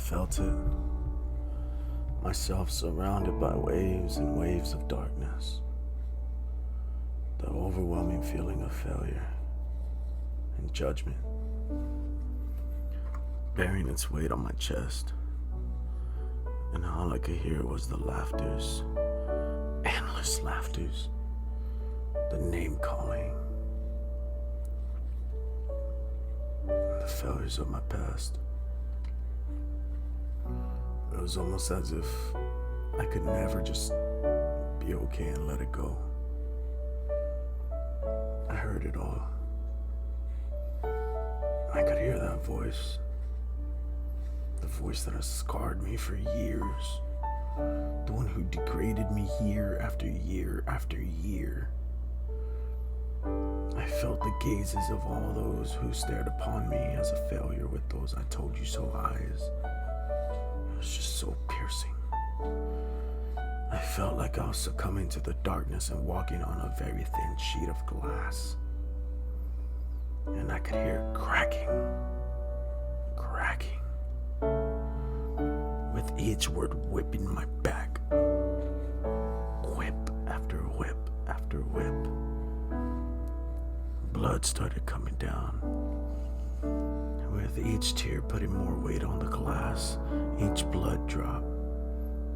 felt it. Myself surrounded by waves and waves of darkness. The overwhelming feeling of failure and judgment bearing its weight on my chest. And all I could hear was the laughters, endless laughters, the name calling, the failures of my past. It was almost as if I could never just be okay and let it go. I heard it all. I could hear that voice. The voice that has scarred me for years. The one who degraded me year after year after year. I felt the gazes of all those who stared upon me as a failure with those I told you so eyes. It was just so piercing. I felt like I was succumbing to the darkness and walking on a very thin sheet of glass. And I could hear it cracking, with each word whipping my back. Whip after whip after whip. Blood started coming down. With each tear putting more weight on the glass, each blood drop.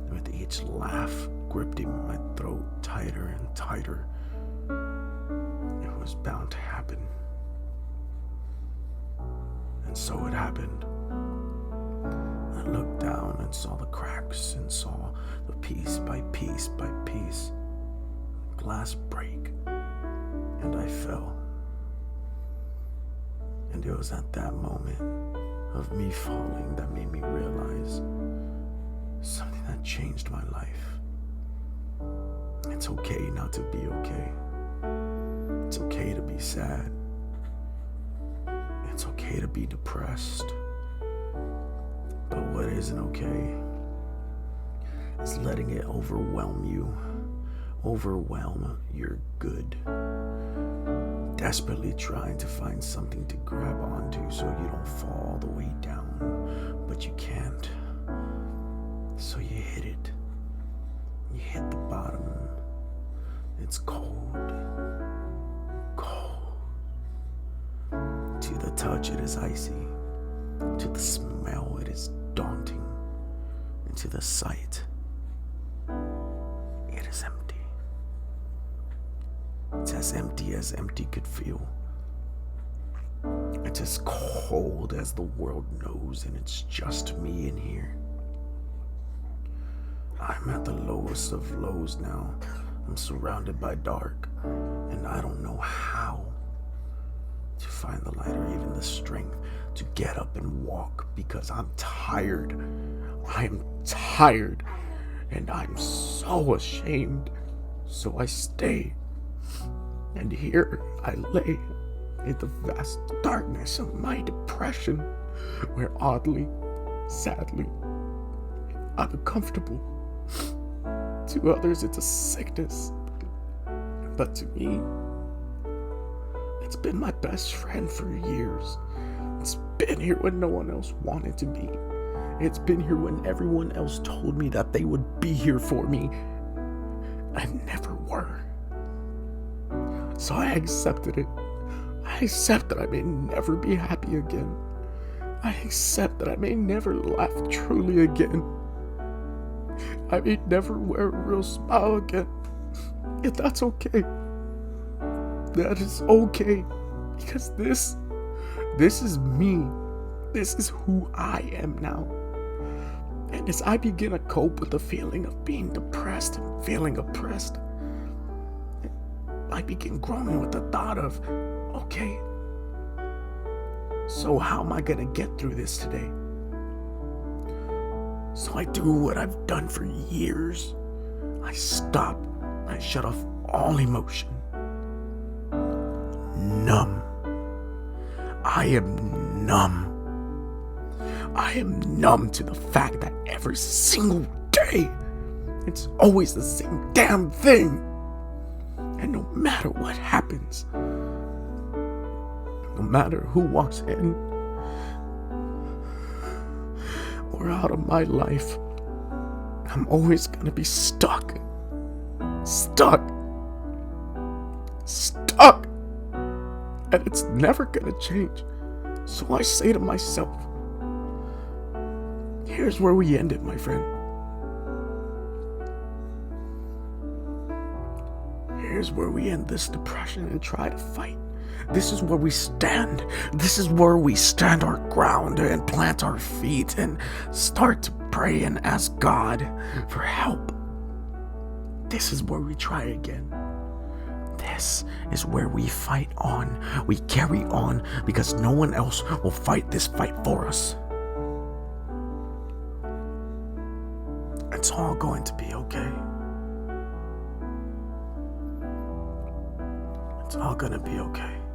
With each laugh gripping my throat tighter and tighter. It was bound to happen. And so it happened. I looked down and saw the cracks and saw the piece by piece by piece glass break, and I fell. And it was at that moment of me falling that made me realize something that changed my life. It's okay not to be okay. It's okay to be sad. It's okay to be depressed. But what isn't okay is letting it overwhelm you, overwhelm your good. Desperately trying to find something to grab onto so you don't fall all the way down, but you can't. So you hit it. You hit the bottom. It's cold. Cold. To the touch, it is icy. To the smell, it is daunting. And to the sight, it is empty. It's as empty could feel. It's as cold as the world knows, and it's just me in here. I'm at the lowest of lows now. I'm surrounded by dark, and I don't know how to find the light or even the strength to get up and walk because I'm tired. I'm tired, and I'm so ashamed. So I stay, and here I lay in the vast darkness of my depression, where oddly, sadly, I'm uncomfortable. To others, it's a sickness, but to me, it's been my best friend for years. It's been here when no one else wanted to be. It's been here when everyone else told me that they would be here for me, and never were. So I accepted it. I accept that I may never be happy again. I accept that I may never laugh truly again. I may never wear a real smile again. Yet that's okay. That is okay. Because this is me. This is who I am now. And as I begin to cope with the feeling of being depressed and feeling oppressed, I begin growing with the thought of, okay, so how am I gonna get through this today? So I do what I've done for years. I stop. I shut off all emotion. Numb. I am numb. I am numb to the fact that every single day, it's always the same damn thing. And no matter what happens, no matter who walks in or or out of my life, I'm always gonna be stuck. Stuck. Stuck. And it's never gonna change. So I say to myself, here's where we end it, my friend. Here's where we end this depression and try to fight. This is where we stand. This is where we stand our ground and plant our feet and start to pray and ask God for help. This is where we try again. This is where we fight on. We carry on because no one else will fight this fight for us. It's all going to be okay. It's all gonna be okay.